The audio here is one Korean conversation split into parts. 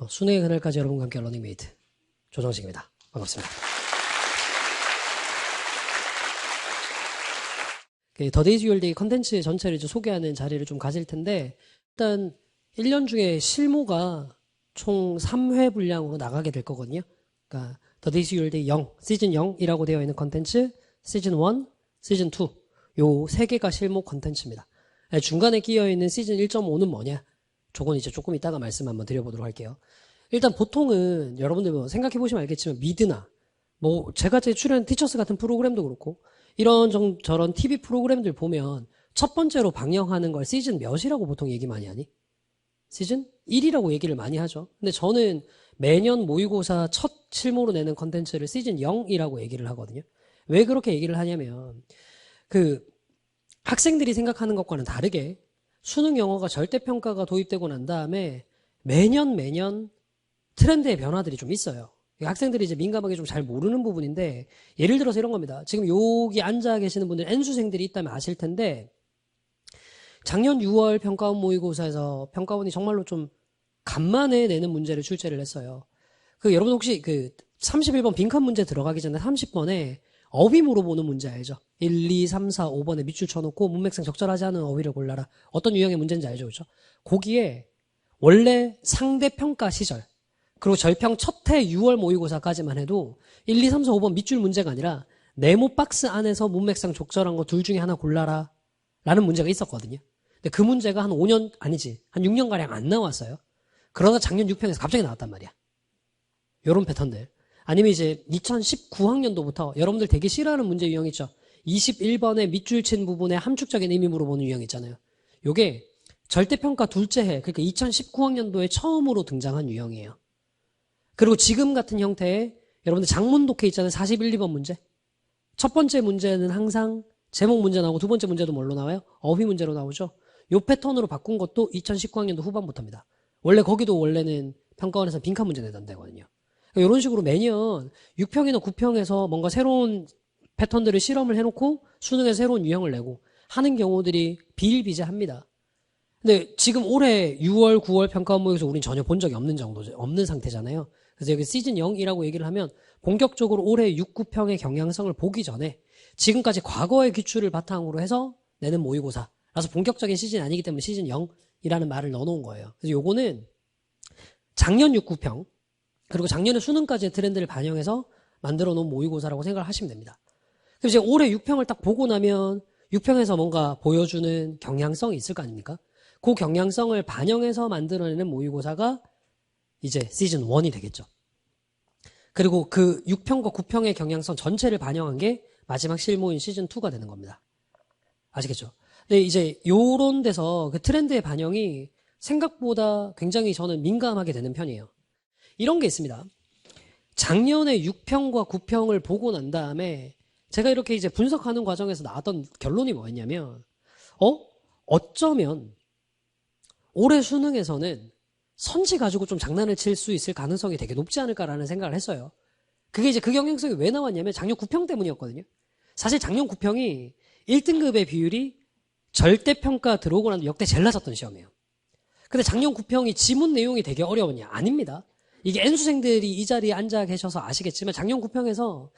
수능의 그날까지 여러분과 함께 러닝메이트 조정식입니다. 반갑습니다. 더 데이즈 유얼데이 컨텐츠 전체를 이제 소개하는 자리를 좀 가질 텐데, 일단 1년 중에 실무가 총 3회 분량으로 나가게 될 거거든요. 그러니까 더 데이즈 유얼데이 0, 시즌 0이라고 되어 있는 컨텐츠, 시즌 1, 시즌 2, 요 3개가 실무 컨텐츠입니다. 중간에 끼어 있는 시즌 1.5는 뭐냐? 저건 이제 조금 이따가 말씀 한번 드려보도록 할게요. 일단 보통은 여러분들 뭐 생각해보시면 알겠지만 미드나 뭐 제가 제 출연한 티처스 같은 프로그램도 그렇고 이런 저런 TV 프로그램들 보면 첫 번째로 방영하는 걸 시즌 몇이라고 보통 얘기 많이 하니? 시즌 1이라고 얘기를 많이 하죠. 근데 저는 매년 모의고사 첫 실무로 내는 컨텐츠를 시즌 0이라고 얘기를 하거든요. 왜 그렇게 얘기를 하냐면 학생들이 생각하는 것과는 다르게 수능 영어가 절대평가가 도입되고 난 다음에 매년 트렌드의 변화들이 좀 있어요. 학생들이 이제 민감하게 좀 잘 모르는 부분인데, 예를 들어서 이런 겁니다. 지금 여기 앉아 계시는 분들 N수생들이 있다면 아실 텐데, 작년 6월 평가원 모의고사에서 평가원이 정말로 좀 간만에 내는 문제를 출제를 했어요. 여러분 혹시 31번 빈칸 문제 들어가기 전에 30번에 어휘 물어보는 문제 알죠? 1, 2, 3, 4, 5번에 밑줄 쳐놓고 문맥상 적절하지 않은 어휘를 골라라. 어떤 유형의 문제인지 알죠? 그렇죠? 거기에 원래 상대평가 시절, 그리고 절평 첫해 6월 모의고사까지만 해도 1, 2, 3, 4, 5번 밑줄 문제가 아니라 네모 박스 안에서 문맥상 적절한 거 둘 중에 하나 골라라 라는 문제가 있었거든요. 근데 그 문제가 한 5년, 아니지, 한 6년가량 안 나왔어요. 그러다 작년 6평에서 갑자기 나왔단 말이야. 요런 패턴들. 아니면 이제 2019학년도부터 여러분들 되게 싫어하는 문제 유형 있죠. 21번에 밑줄 친 부분에 함축적인 의미 물어보는 유형 있잖아요. 요게 절대평가 둘째 해, 그러니까 2019학년도에 처음으로 등장한 유형이에요. 그리고 지금 같은 형태의 여러분들 작문 독해 있잖아요. 41, 2번 문제. 첫 번째 문제는 항상 제목 문제 나오고 두 번째 문제도 뭘로 나와요? 어휘 문제로 나오죠. 요 패턴으로 바꾼 것도 2019학년도 후반부터입니다. 원래 거기도 원래는 평가원에서 빈칸 문제 내던데거든요. 이런 식으로 매년 6평이나 9평에서 뭔가 새로운 패턴들을 실험을 해놓고 수능에 새로운 유형을 내고 하는 경우들이 비일비재합니다. 근데 지금 올해 6월, 9월 평가원 모의고사 우린 전혀 본 적이 없는 상태잖아요. 그래서 여기 시즌 0이라고 얘기를 하면 본격적으로 올해 6, 9평의 경향성을 보기 전에 지금까지 과거의 기출을 바탕으로 해서 내는 모의고사라서 본격적인 시즌이 아니기 때문에 시즌 0이라는 말을 넣어놓은 거예요. 그래서 요거는 작년 6, 9평 그리고 작년에 수능까지의 트렌드를 반영해서 만들어 놓은 모의고사라고 생각을 하시면 됩니다. 그래서 이제 올해 6평을 딱 보고 나면 6평에서 뭔가 보여주는 경향성이 있을 거 아닙니까? 그 경향성을 반영해서 만들어내는 모의고사가 이제 시즌 1이 되겠죠. 그리고 그 6평과 9평의 경향성 전체를 반영한 게 마지막 실무인 시즌 2가 되는 겁니다. 아시겠죠? 근데 이제 요런 데서 그 트렌드의 반영이 생각보다 굉장히 저는 민감하게 되는 편이에요. 이런 게 있습니다. 작년에 6평과 9평을 보고 난 다음에 제가 이렇게 이제 분석하는 과정에서 나왔던 결론이 뭐였냐면, 어쩌면 올해 수능에서는 선지 가지고 좀 장난을 칠 수 있을 가능성이 되게 높지 않을까라는 생각을 했어요. 그게 이제 그 경향성이 왜 나왔냐면 작년 9평 때문이었거든요. 사실 작년 9평이 1등급의 비율이 절대평가 들어오고 난 뒤 역대 제일 낮았던 시험이에요. 근데 작년 9평이 지문 내용이 되게 어려웠냐? 아닙니다. 이게 N수생들이 이 자리에 앉아 계셔서 아시겠지만 작년 9평에서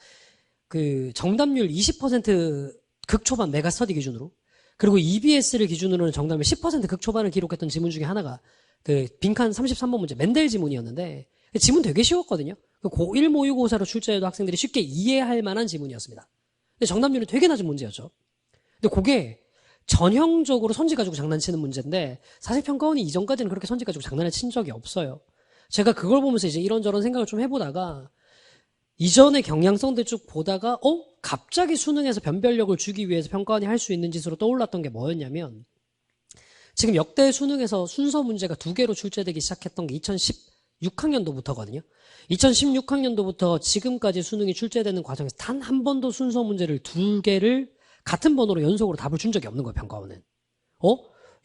그 정답률 20% 극초반 메가스터디 기준으로, 그리고 EBS를 기준으로는 정답률 10% 극초반을 기록했던 지문 중에 하나가 그 빈칸 33번 문제 맨델 지문이었는데, 지문 되게 쉬웠거든요. 고1 모의고사로 출제해도 학생들이 쉽게 이해할 만한 지문이었습니다. 근데 정답률이 되게 낮은 문제였죠. 근데 그게 전형적으로 선지 가지고 장난치는 문제인데, 사실 평가원이 이전까지는 그렇게 선지 가지고 장난을 친 적이 없어요. 제가 그걸 보면서 이제 이런저런 생각을 좀 해보다가 이전의 경향성들 쭉 보다가 갑자기 수능에서 변별력을 주기 위해서 평가원이 할 수 있는 짓으로 떠올랐던 게 뭐였냐면, 지금 역대 수능에서 순서 문제가 2개로 출제되기 시작했던 게 2016학년도부터거든요. 2016학년도부터 지금까지 수능이 출제되는 과정에서 단 한 번도 순서 문제를 2개를 같은 번호로 연속으로 답을 준 적이 없는 거예요, 평가원은.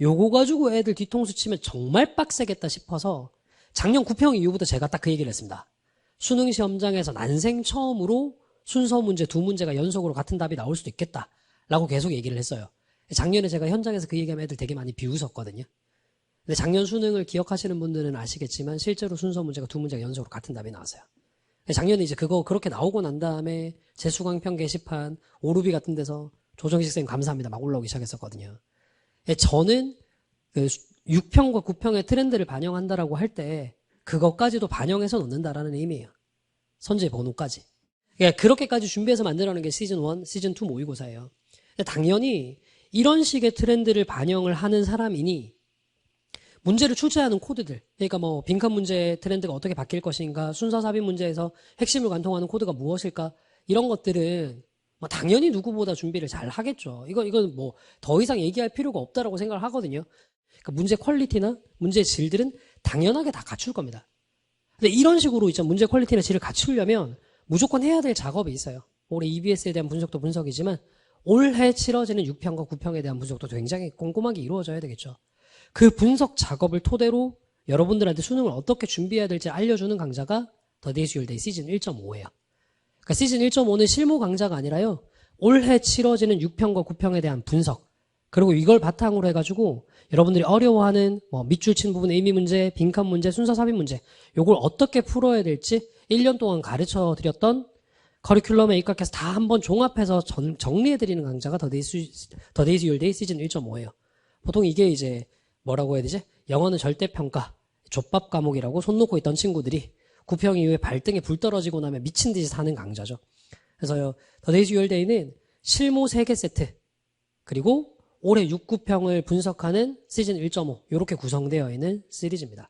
요거 가지고 애들 뒤통수 치면 정말 빡세겠다 싶어서 작년 9평 이후부터 제가 딱 그 얘기를 했습니다. 수능 시험장에서 난생 처음으로 순서 문제 2문제가 연속으로 같은 답이 나올 수도 있겠다라고 계속 얘기를 했어요. 작년에 제가 현장에서 그 얘기하면 애들 되게 많이 비웃었거든요. 근데 작년 수능을 기억하시는 분들은 아시겠지만 실제로 순서 문제가 두 문제가 연속으로 같은 답이 나왔어요. 작년에 이제 그거 그렇게 나오고 난 다음에 재수강평 게시판, 오루비 같은 데서 조정식 선생님 감사합니다 막 올라오기 시작했었거든요. 저는 그 6평과 9평의 트렌드를 반영한다라고 할 때 그것까지도 반영해서 놓는다라는 의미예요. 선제 번호까지. 그러니까 그렇게까지 준비해서 만들어내는 게 시즌 1, 시즌 2 모의고사예요. 당연히 이런 식의 트렌드를 반영을 하는 사람이니 문제를 출제하는 코드들, 그러니까 뭐 빈칸 문제 트렌드가 어떻게 바뀔 것인가, 순서 삽입 문제에서 핵심을 관통하는 코드가 무엇일까, 이런 것들은 뭐 당연히 누구보다 준비를 잘 하겠죠. 이건 뭐 더 이상 얘기할 필요가 없다라고 생각을 하거든요. 그러니까 문제 퀄리티나 문제 질들은 당연하게 다 갖출 겁니다. 근데 이런 식으로 이제 문제 퀄리티나 질을 갖추려면 무조건 해야 될 작업이 있어요. 올해 EBS에 대한 분석도 분석이지만 올해 치러지는 6평과 9평에 대한 분석도 굉장히 꼼꼼하게 이루어져야 되겠죠. 그 분석 작업을 토대로 여러분들한테 수능을 어떻게 준비해야 될지 알려주는 강좌가 The Days Your Day 시즌 1.5예요. 그러니까 시즌 1.5는 실무 강좌가 아니라요. 올해 치러지는 6평과 9평에 대한 분석, 그리고 이걸 바탕으로 해가지고 여러분들이 어려워하는 뭐 밑줄 친 부분 의미 문제, 빈칸 문제, 순서 삽입 문제, 요걸 어떻게 풀어야 될지 1년 동안 가르쳐 드렸던 커리큘럼에 입각해서 다 한번 종합해서 정리해드리는 강좌가 The Days Your Day 시즌 1.5예요. 보통 이게 이제 뭐라고 해야 되지? 영어는 절대평가, 족밥 과목이라고 손 놓고 있던 친구들이 9평 이후에 발등에 불 떨어지고 나면 미친 듯이 사는 강좌죠. 그래서요, The Days Your Day는 실무 3개 세트, 그리고 올해 6, 9평을 분석하는 시즌 1.5, 이렇게 구성되어 있는 시리즈입니다.